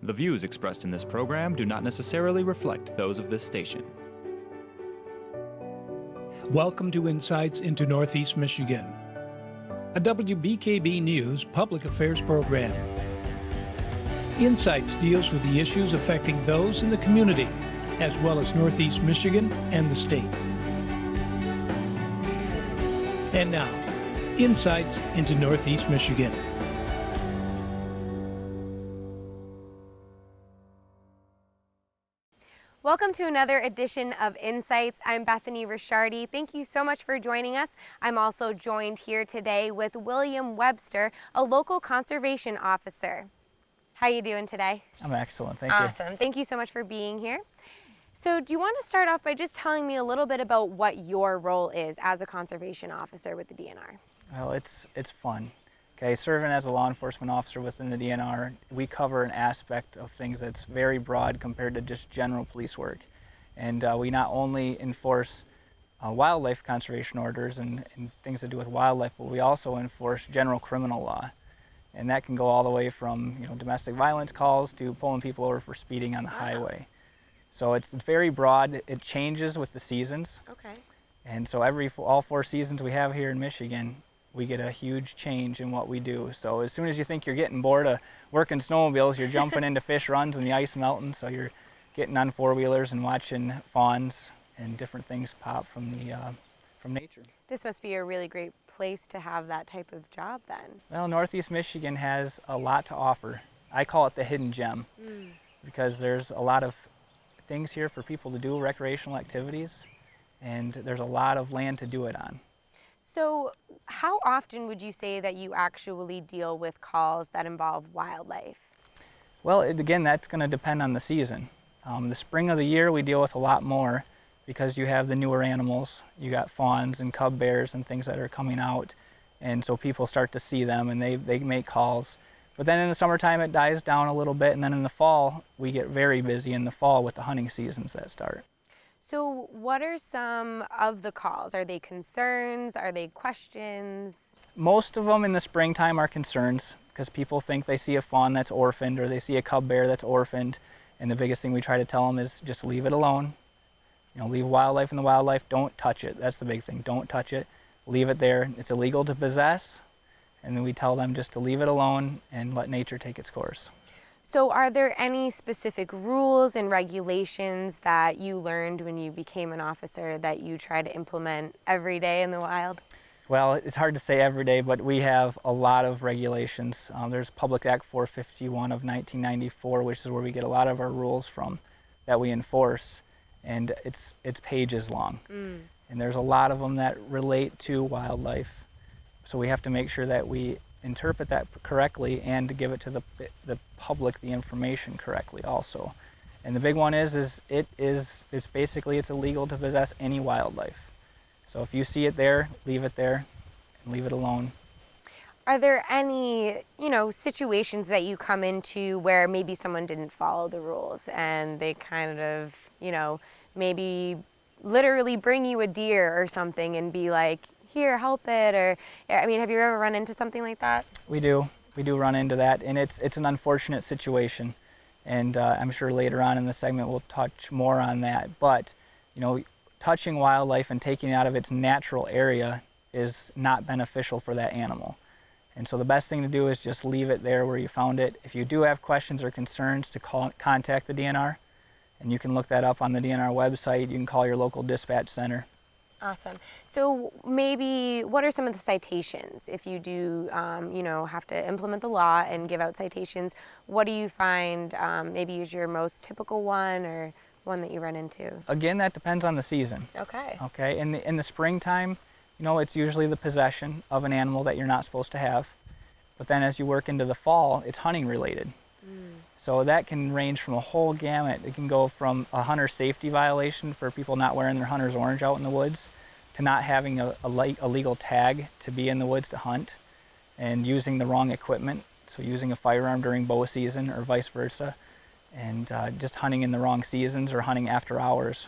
The views expressed in this program do not necessarily reflect those of this station. Welcome to Insights into Northeast Michigan, a WBKB News public affairs program. Insights deals with the issues affecting those in the community, as well as Northeast Michigan and the state. And now, Insights into Northeast Michigan. Welcome to another edition of Insights. I'm Bethany Ricciardi. Thank you so much for joining us. I'm also joined here today with William Webster, a local conservation officer. How are you doing today? I'm excellent, thank you. Awesome. Thank you so much for being here. So do you want to start off by just telling me a little bit about what your role is as a conservation officer with the DNR? Well, it's fun. Okay, serving as a law enforcement officer within the DNR, we cover an aspect of things that's very broad compared to just general police work. And we not only enforce wildlife conservation orders and things to do with wildlife, but we also enforce general criminal law. And that can go all the way from domestic violence calls to pulling people over for speeding on the highway. So it's very broad. It changes with the seasons. Okay. And so all 4 seasons we have here in Michigan, we get a huge change in what we do. So as soon as you think you're getting bored of working snowmobiles, you're jumping into fish runs and the ice melting. So you're getting on 4-wheelers and watching fawns and different things pop from nature. This must be a really great place to have that type of job then. Well, Northeast Michigan has a lot to offer. I call it the hidden gem because there's a lot of things here for people to do, recreational activities, and there's a lot of land to do it on. So how often would you say that you actually deal with calls that involve wildlife? Well, again, that's going to depend on the season. The spring of the year we deal with a lot more because you have the newer animals. You got fawns and cub bears and things that are coming out, and so people start to see them and they make calls. But then in the summertime it dies down a little bit, and then in the fall we get very busy in the fall with the hunting seasons that start. So what are some of the calls? Are they concerns? Are they questions? Most of them in the springtime are concerns because people think they see a fawn that's orphaned or they see a cub bear that's orphaned, and the biggest thing we try to tell them is just leave it alone. Leave wildlife in the wildlife, don't touch it. That's the big thing, don't touch it. Leave it there. It's illegal to possess, and then we tell them just to leave it alone and let nature take its course. So are there any specific rules and regulations that you learned when you became an officer that you try to implement every day in the wild? Well, it's hard to say every day, but we have a lot of regulations. There's Public Act 451 of 1994, which is where we get a lot of our rules from that we enforce, and it's pages long. And there's a lot of them that relate to wildlife. So we have to make sure that we interpret that correctly and to give it to the public the information correctly also. And the big one is it's basically it's illegal to possess any wildlife. So if you see it there, leave it there and leave it alone. Are there any, situations that you come into where maybe someone didn't follow the rules and they kind of, maybe literally bring you a deer or something and be like, here, help it, or, have you ever run into something like that? We do run into that, and it's an unfortunate situation, and I'm sure later on in the segment we'll touch more on that, but, touching wildlife and taking it out of its natural area is not beneficial for that animal. And so the best thing to do is just leave it there where you found it. If you do have questions or concerns, to contact the DNR, and you can look that up on the DNR website. You can call your local dispatch center. Awesome. So maybe what are some of the citations if you do, have to implement the law and give out citations? What do you find maybe is your most typical one or one that you run into? Again, that depends on the season. Okay. Okay. In the springtime, it's usually the possession of an animal that you're not supposed to have. But then as you work into the fall, it's hunting related. So that can range from a whole gamut. It can go from a hunter safety violation for people not wearing their hunter's orange out in the woods to not having a legal tag to be in the woods to hunt and using the wrong equipment. So using a firearm during bow season or vice versa, and just hunting in the wrong seasons or hunting after hours.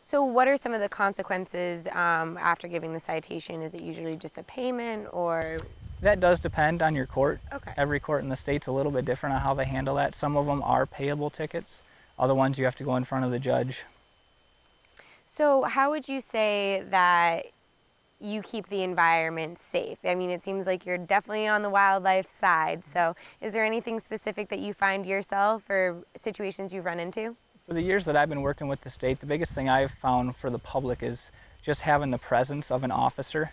So what are some of the consequences after giving the citation? Is it usually just a payment or? That does depend on your court. Okay. Every court in the state's a little bit different on how they handle that. Some of them are payable tickets. Other ones you have to go in front of the judge. So how would you say that you keep the environment safe? I mean, it seems like you're definitely on the wildlife side. So is there anything specific that you find yourself or situations you've run into? For the years that I've been working with the state, the biggest thing I've found for the public is just having the presence of an officer.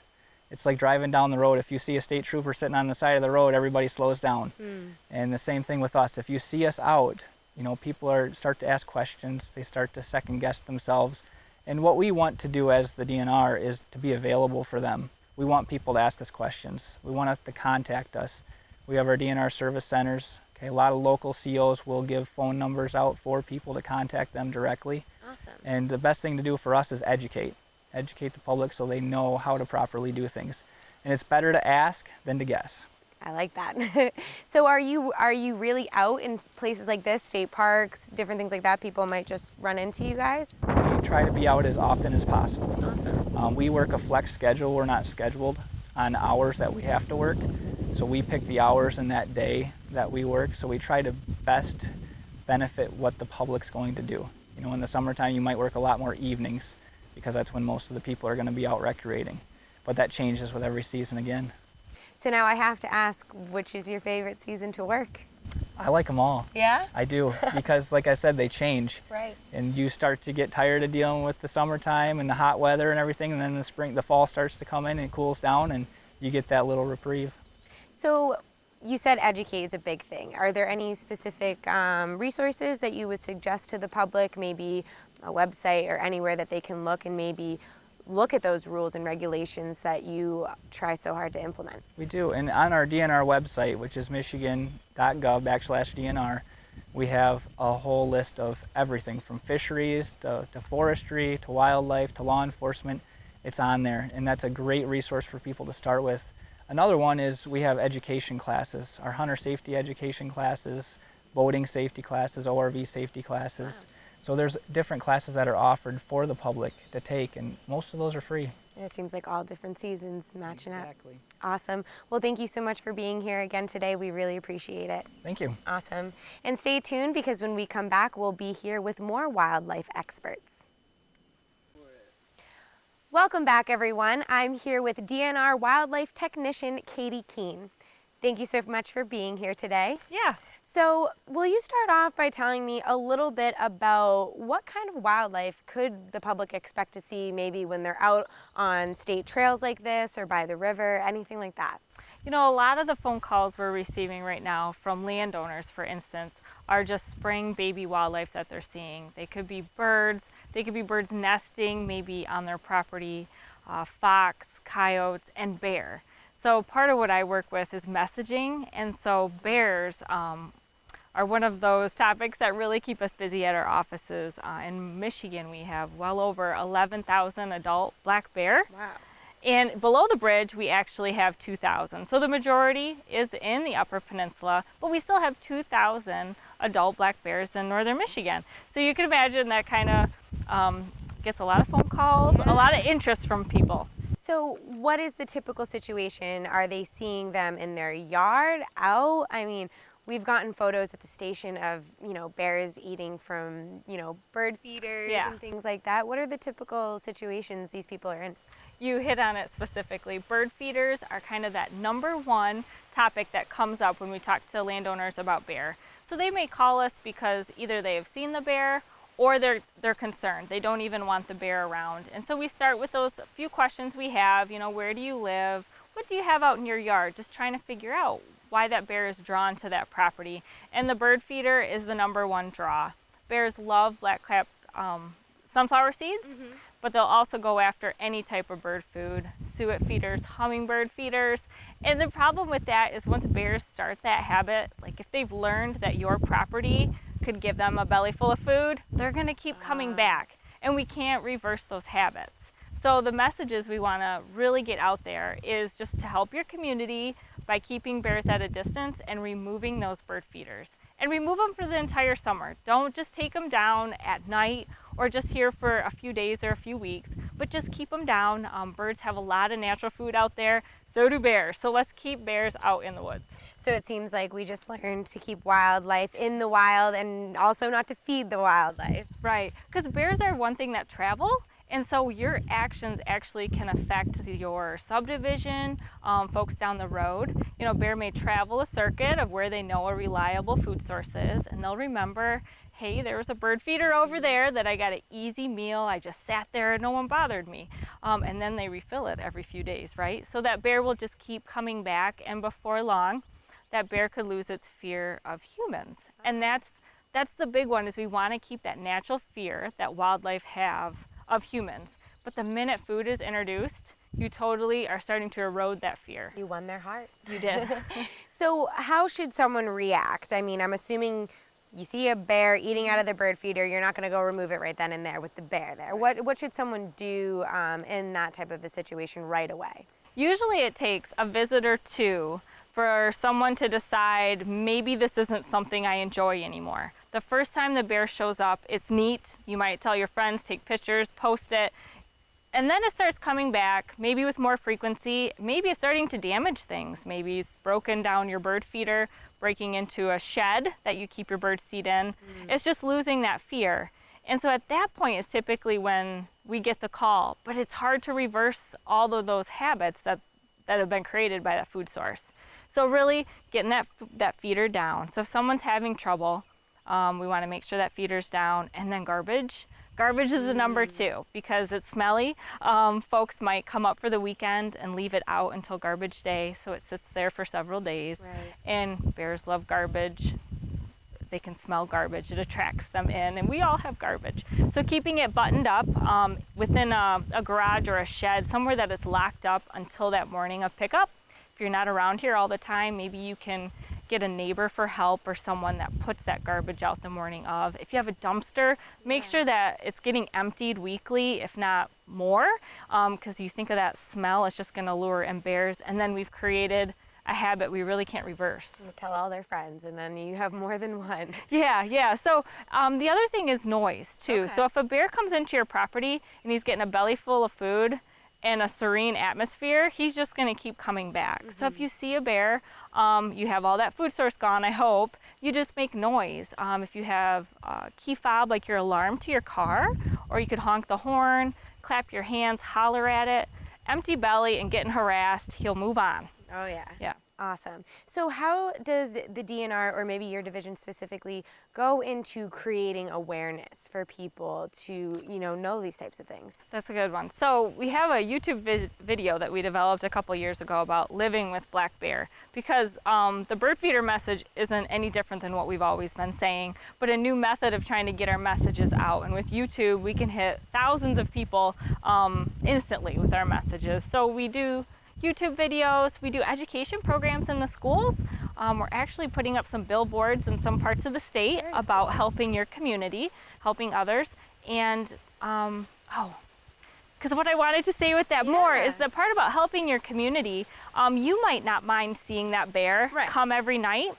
It's like driving down the road. If you see a state trooper sitting on the side of the road, everybody slows down. And the same thing with us. If you see us out, you know, people start to ask questions. They start to second guess themselves. And what we want to do as the DNR is to be available for them. We want people to ask us questions. We want us to contact us. We have our DNR service centers. Okay, a lot of local COs will give phone numbers out for people to contact them directly. Awesome. And the best thing to do for us is educate the public so they know how to properly do things. And it's better to ask than to guess. I like that. So are you really out in places like this, state parks, different things like that? People might just run into you guys? We try to be out as often as possible. Awesome. We work a flex schedule. We're not scheduled on hours that we have to work. So we pick the hours in that day that we work. So we try to best benefit what the public's going to do. You know, in the summertime, you might work a lot more evenings because that's when most of the people are going to be out recreating. But that changes with every season again. So now I have to ask, which is your favorite season to work? I like them all. Yeah? I do, because like I said, they change. Right. And you start to get tired of dealing with the summertime and the hot weather and everything, and then the fall starts to come in and it cools down and you get that little reprieve. So you said educate is a big thing. Are there any specific resources that you would suggest to the public, maybe a website or anywhere that they can look and maybe look at those rules and regulations that you try so hard to implement? We do, and on our DNR website, which is michigan.gov/DNR, we have a whole list of everything from fisheries to forestry to wildlife to law enforcement. It's on there, and that's a great resource for people to start with. Another one is we have education classes, our hunter safety education classes, boating safety classes, ORV safety classes. Wow. So there's different classes that are offered for the public to take, and most of those are free. And it seems like all different seasons matching up. Exactly. Awesome. Well, thank you so much for being here again today. We really appreciate it. Thank you. Awesome. And stay tuned because when we come back, we'll be here with more wildlife experts. Welcome back, everyone. I'm here with DNR wildlife technician Katie Keene. Thank you so much for being here today. Yeah. So will you start off by telling me a little bit about what kind of wildlife could the public expect to see maybe when they're out on state trails like this or by the river, anything like that? You know, a lot of the phone calls we're receiving right now from landowners, for instance, are just spring baby wildlife that they're seeing. They could be birds, nesting maybe on their property, fox, coyotes, and bear. So part of what I work with is messaging, and so bears are one of those topics that really keep us busy at our offices. In Michigan, we have well over 11,000 adult black bear. Wow. And below the bridge, we actually have 2,000. So the majority is in the Upper Peninsula, but we still have 2,000 adult black bears in northern Michigan. So you can imagine that kind of gets a lot of phone calls, a lot of interest from people. So what is the typical situation? Are they seeing them in their yard, out? I mean, we've gotten photos at the station of, bears eating from, bird feeders and things like that. What are the typical situations these people are in? You hit on it specifically. Bird feeders are kind of that #1 topic that comes up when we talk to landowners about bear. So they may call us because either they have seen the bear or they're concerned. They don't even want the bear around. And so we start with those few questions we have, where do you live? What do you have out in your yard? Just trying to figure out why that bear is drawn to that property. And the bird feeder is the #1 draw. Bears love black-capped sunflower seeds, but they'll also go after any type of bird food, suet feeders, hummingbird feeders. And the problem with that is once bears start that habit, like if they've learned that your property could give them a belly full of food, they're gonna keep coming back, and we can't reverse those habits. So the messages we wanna really get out there is just to help your community by keeping bears at a distance and removing those bird feeders. And remove them for the entire summer. Don't just take them down at night or just here for a few days or a few weeks. but just keep them down. Birds have a lot of natural food out there, so do bears. So let's keep bears out in the woods. So it seems like we just learned to keep wildlife in the wild and also not to feed the wildlife. Right, because bears are one thing that travel, and so your actions actually can affect your subdivision, folks down the road. You know, bear may travel a circuit of where they know a reliable food source is, and they'll remember, hey, there was a bird feeder over there that I got an easy meal. I just sat there and no one bothered me. And then they refill it every few days, right? So that bear will just keep coming back, and before long, that bear could lose its fear of humans. And that's the big one, is we want to keep that natural fear that wildlife have of humans. But the minute food is introduced, you totally are starting to erode that fear. You won their heart. You did. So how should someone react? I mean, I'm assuming you see a bear eating out of the bird feeder, you're not going to go remove it right then and there with the bear there. What should someone do in that type of a situation right away? Usually it takes a visit or two for someone to decide, maybe this isn't something I enjoy anymore. The first time the bear shows up, it's neat. You might tell your friends, take pictures, post it. And then it starts coming back, maybe with more frequency. Maybe it's starting to damage things. Maybe it's broken down your bird feeder, breaking into a shed that you keep your bird seed in. It's just losing that fear. And so at that point is typically when we get the call. But it's hard to reverse all of those habits that have been created by that food source. So really getting that feeder down. So if someone's having trouble, we want to make sure that feeder's down. And then garbage. Garbage is the number two because it's smelly. Folks might come up for the weekend and leave it out until garbage day, so it sits there for several days. Right. And bears love garbage. They can smell garbage. It attracts them in, and we all have garbage. So keeping it buttoned up within a garage or a shed, somewhere that is locked up until that morning of pickup. If you're not around here all the time, maybe you can get a neighbor for help or someone that puts that garbage out the morning of. If you have a dumpster, make sure that it's getting emptied weekly, if not more, because you think of that smell, it's just going to lure in bears. And then we've created a habit we really can't reverse. You tell all their friends, and then you have more than one. Yeah. So the other thing is noise too. Okay. So if a bear comes into your property and he's getting a belly full of food and a serene atmosphere, he's just going to keep coming back. So if you see a bear, you have all that food source gone, I hope, you just make noise. If you have a key fob, like your alarm to your car, or you could honk the horn, clap your hands, holler at it, empty belly and getting harassed, he'll move on. Oh, yeah. Yeah. Awesome. So how does the DNR, or maybe your division specifically, go into creating awareness for people to, know these types of things? That's a good one. So we have a YouTube video that we developed a couple years ago about living with black bear, because the bird feeder message isn't any different than what we've always been saying, but a new method of trying to get our messages out. And with YouTube, we can hit thousands of people instantly with our messages. So we do YouTube videos, we do education programs in the schools. We're actually putting up some billboards in some parts of the state about helping your community, helping others. And, because what I wanted to say with that more is the part about helping your community, you might not mind seeing that bear come every night,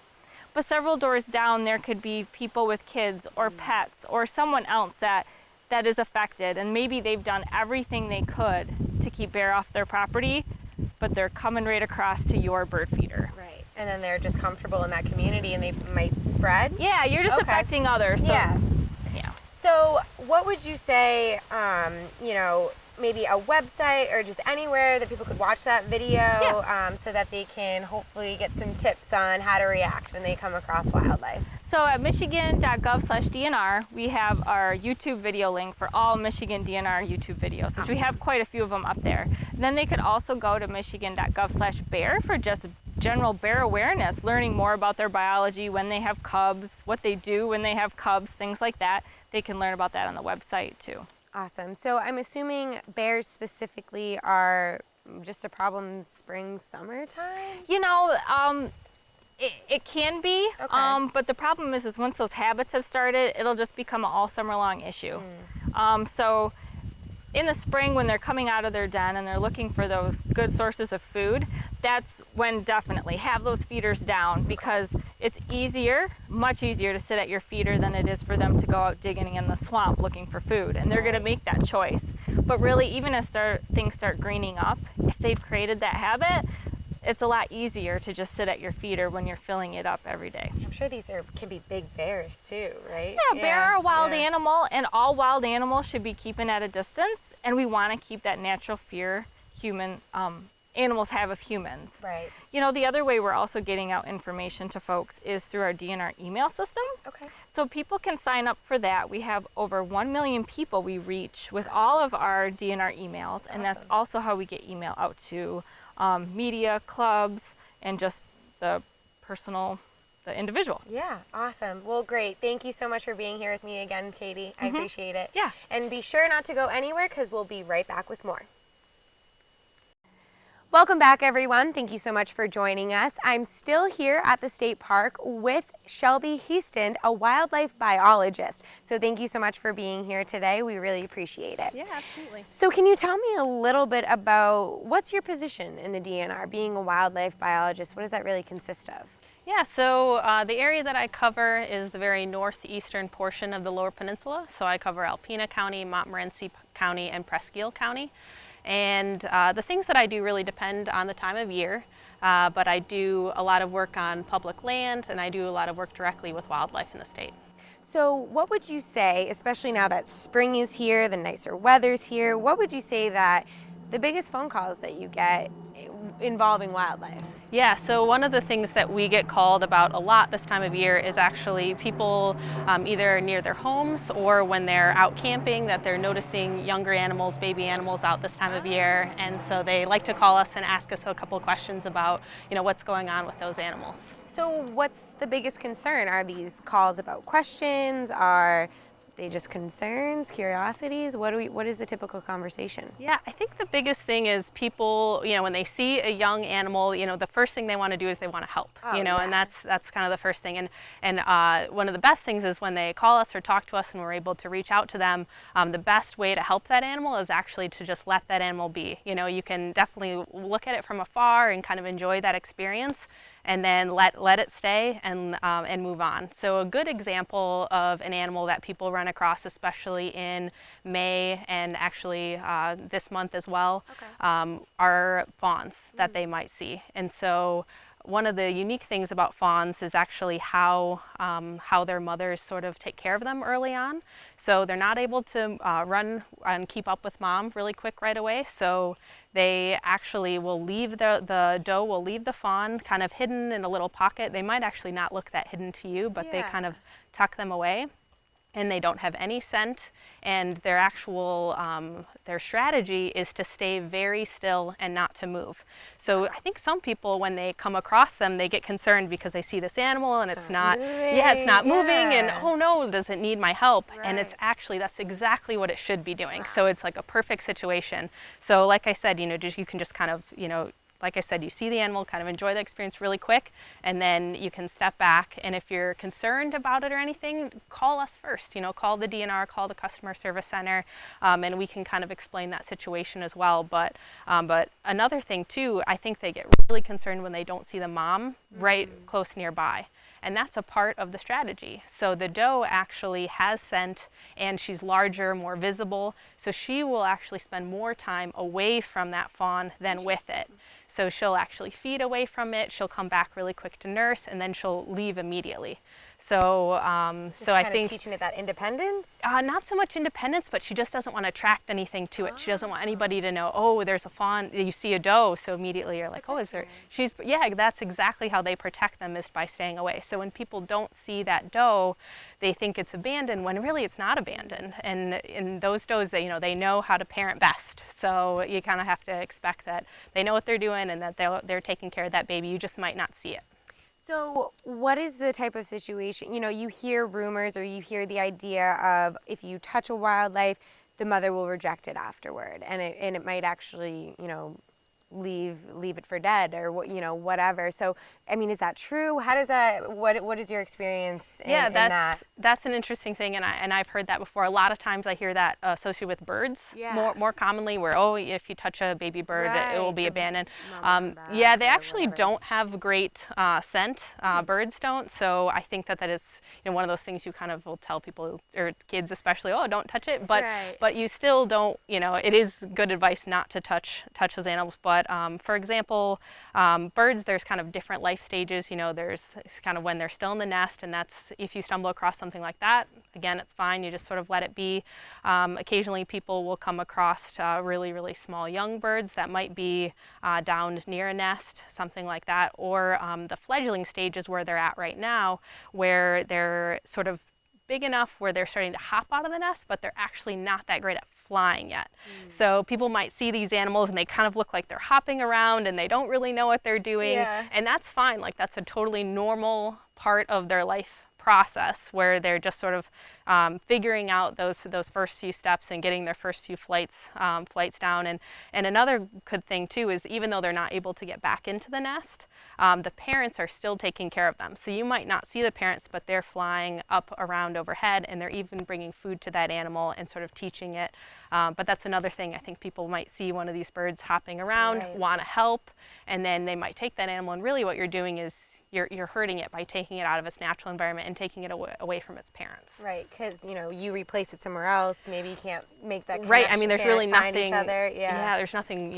but several doors down there could be people with kids or pets or someone else that is affected, and maybe they've done everything they could to keep bear off their property, but they're coming right across to your bird feeder. Right. And then they're just comfortable in that community and they might spread? Yeah, you're just affecting others. So, yeah. So what would you say, maybe a website or just anywhere that people could watch that video so that they can hopefully get some tips on how to react when they come across wildlife? So at michigan.gov/DNR, we have our YouTube video link for all Michigan DNR YouTube videos, which we have quite a few of them up there. Then they could also go to michigan.gov/bear for just general bear awareness, learning more about their biology, when they have cubs, what they do when they have cubs, things like that. They can learn about that on the website too. Awesome. So I'm assuming bears specifically are just a problem spring, summertime? It can be, but the problem is once those habits have started, it'll just become an all summer long issue. So in the spring, when they're coming out of their den and they're looking for those good sources of food, that's when definitely have those feeders down, because It's easier, much easier to sit at your feeder than it is for them to go out digging in the swamp looking for food, and they're going to make that choice. But really, even as things start greening up, if they've created that habit, it's a lot easier to just sit at your feeder when you're filling it up every day. I'm sure these can be big bears too, right? Yeah, bear are a wild animal, and all wild animals should be keeping at a distance, and we want to keep that natural fear animals have of humans. Right. You know, the other way we're also getting out information to folks is through our DNR email system. Okay. So people can sign up for that. We have over 1 million people we reach with all of our DNR emails, and that's also how we get email out to media, clubs, and just the individual. Yeah, awesome. Well, great. Thank you so much for being here with me again, Katie. I appreciate it. Yeah. And be sure not to go anywhere because we'll be right back with more. Welcome back, everyone. Thank you so much for joining us. I'm still here at the state park with Shelby Heaston, a wildlife biologist. So thank you so much for being here today. We really appreciate it. Yeah, absolutely. So can you tell me a little bit about what's your position in the DNR, being a wildlife biologist? What does that really consist of? Yeah, so the area that I cover is the very northeastern portion of the Lower Peninsula. So I cover Alpena County, Montmorency County, and Presque Isle County. And the things that I do really depend on the time of year, but I do a lot of work on public land, and I do a lot of work directly with wildlife in the state. So what would you say, especially now that spring is here, the nicer weather's here, what would you say that the biggest phone calls that you get involving wildlife? Yeah, so one of the things that we get called about a lot this time of year is actually people either near their homes or when they're out camping that they're noticing younger animals, baby animals out this time of year, and so they like to call us and ask us a couple of questions about, you know, what's going on with those animals. So what's the biggest concern? Are these calls about questions? Are they just concerns, curiosities? What is the typical conversation? Yeah, I think the biggest thing is people, you know, when they see a young animal, you know, the first thing they want to do is they want to help, you know, and that's kind of the first thing. And one of the best things is when they call us or talk to us and we're able to reach out to them, the best way to help that animal is actually to just let that animal be. You know, you can definitely look at it from afar and kind of enjoy that experience, and then let it stay and move on. So a good example of an animal that people run across, especially in May and actually this month as well, are fawns that they might see. And so one of the unique things about fawns is actually how their mothers sort of take care of them early on. So they're not able to run and keep up with mom really quick right away. So they actually will leave the doe will leave the fawn kind of hidden in a little pocket. They might actually not look that hidden to you, but they kind of tuck them away. And they don't have any scent, and their actual their strategy is to stay very still and not to move. So I think some people, when they come across them, they get concerned because they see this animal and it's not moving, and oh no, does it need my help? And it's actually, that's exactly what it should be doing. So it's like a perfect situation. So like I said, you know, you can just kind of, you know, like I said, you see the animal, kind of enjoy the experience really quick, and then you can step back. And if you're concerned about it or anything, call us first. You know, call the DNR, call the customer service center, and we can kind of explain that situation as well. But another thing too, I think they get really concerned when they don't see the mom right close nearby. And that's a part of the strategy. So the doe actually has scent, and she's larger, more visible, so she will actually spend more time away from that fawn than with it. So she'll actually feed away from it, she'll come back really quick to nurse, and then she'll leave immediately. So, so I think teaching it that independence? Not so much independence, but she just doesn't want to attract anything to it. She doesn't want anybody to know, oh, there's a fawn, you see a doe, so immediately you're like, oh, is there, yeah, that's exactly how they protect them, is by staying away. So when people don't see that doe, they think it's abandoned, when really it's not abandoned. And in those does, you know, they know how to parent best. So you kind of have to expect that they know what they're doing and that they're taking care of that baby. You just might not see it. So what is the type of situation, you know, you hear rumors or you hear the idea of if you touch a wildlife, the mother will reject it afterward, and it might actually, you know, leave it for dead or whatever. So I mean, is that true? How does that, what is your experience in that? That's an interesting thing, and I've heard that before. A lot of times I hear that associated with birds, more commonly, where if you touch a baby bird, it will be abandoned. Yeah, they actually don't have great scent. Birds don't, so I think that is one of those things you kind of will tell people, or kids especially, don't touch it, but you still don't, it is good advice not to touch those animals. But for example, birds, there's kind of different life stages. There's kind of when they're still in the nest, and that's if you stumble across something like that, again, it's fine. You just sort of let it be. Occasionally people will come across really, really small young birds that might be downed near a nest, something like that, or the fledgling stages where they're at right now, where they're sort of big enough where they're starting to hop out of the nest, but they're actually not that great at flying yet. So people might see these animals and they kind of look like they're hopping around and they don't really know what they're doing. And that's fine. Like, that's a totally normal part of their life process, where they're just sort of figuring out those first few steps and getting their first few flights down. And another good thing too is, even though they're not able to get back into the nest, the parents are still taking care of them. So you might not see the parents, but they're flying up around overhead, and they're even bringing food to that animal and sort of teaching it. But that's another thing. I think people might see one of these birds hopping around, want to help, and then they might take that animal, and really what you're doing is you're hurting it by taking it out of its natural environment and taking it away from its parents. Right, because you replace it somewhere else. Maybe you can't make that connection. Right. I mean, there's really find nothing. Each other. Yeah. There's nothing.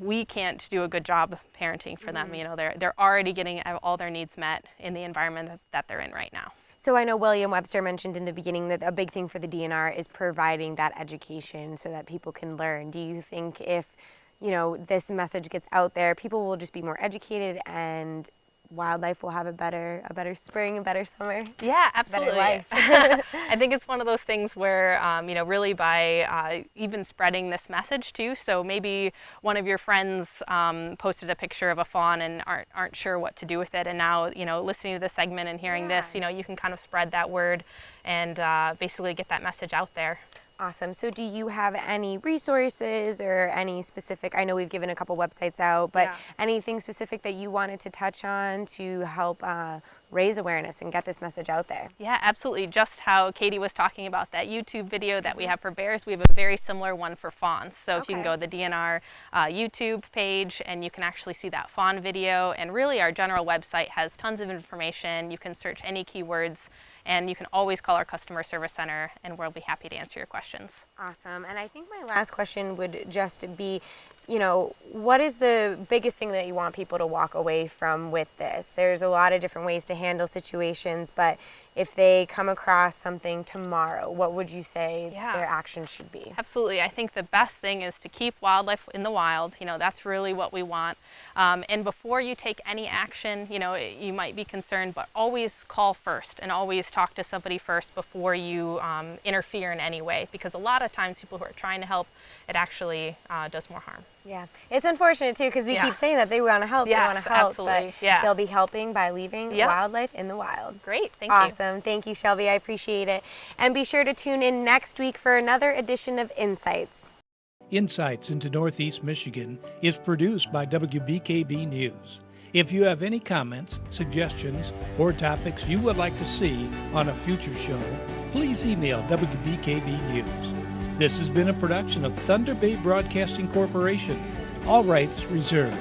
We can't do a good job of parenting for them. They're already getting all their needs met in the environment that they're in right now. So I know William Webster mentioned in the beginning that a big thing for the DNR is providing that education so that people can learn. Do you think if this message gets out there, people will just be more educated and wildlife will have a better spring, a better summer? Yeah, absolutely. Better life. I think it's one of those things where, really by even spreading this message too. So maybe one of your friends posted a picture of a fawn and aren't sure what to do with it, and now listening to this segment and hearing this, you can kind of spread that word and basically get that message out there. Awesome. So do you have any resources or any specific, I know we've given a couple websites out, but anything specific that you wanted to touch on to help raise awareness and get this message out there? Yeah, absolutely. Just how Katie was talking about that YouTube video that we have for bears, we have a very similar one for fawns. So if you can go to the DNR YouTube page, and you can actually see that fawn video, and really our general website has tons of information. You can search any keywords, and you can always call our customer service center, and we'll be happy to answer your questions. Awesome. And I think my last question would just be, what is the biggest thing that you want people to walk away from with this? There's a lot of different ways to handle situations, but if they come across something tomorrow, what would you say their action should be? Absolutely. I think the best thing is to keep wildlife in the wild. That's really what we want. And before you take any action, you might be concerned, but always call first and always talk to somebody first before you interfere in any way, because a lot of times people who are trying to help, it actually does more harm. Yeah, it's unfortunate too, because we keep saying that they want to help, they want to help, absolutely. But they'll be helping by leaving wildlife in the wild. Great, thank you. Awesome, thank you, Shelby, I appreciate it. And be sure to tune in next week for another edition of Insights. Insights into Northeast Michigan is produced by WBKB News. If you have any comments, suggestions, or topics you would like to see on a future show, please email WBKB News. This has been a production of Thunder Bay Broadcasting Corporation. All rights reserved.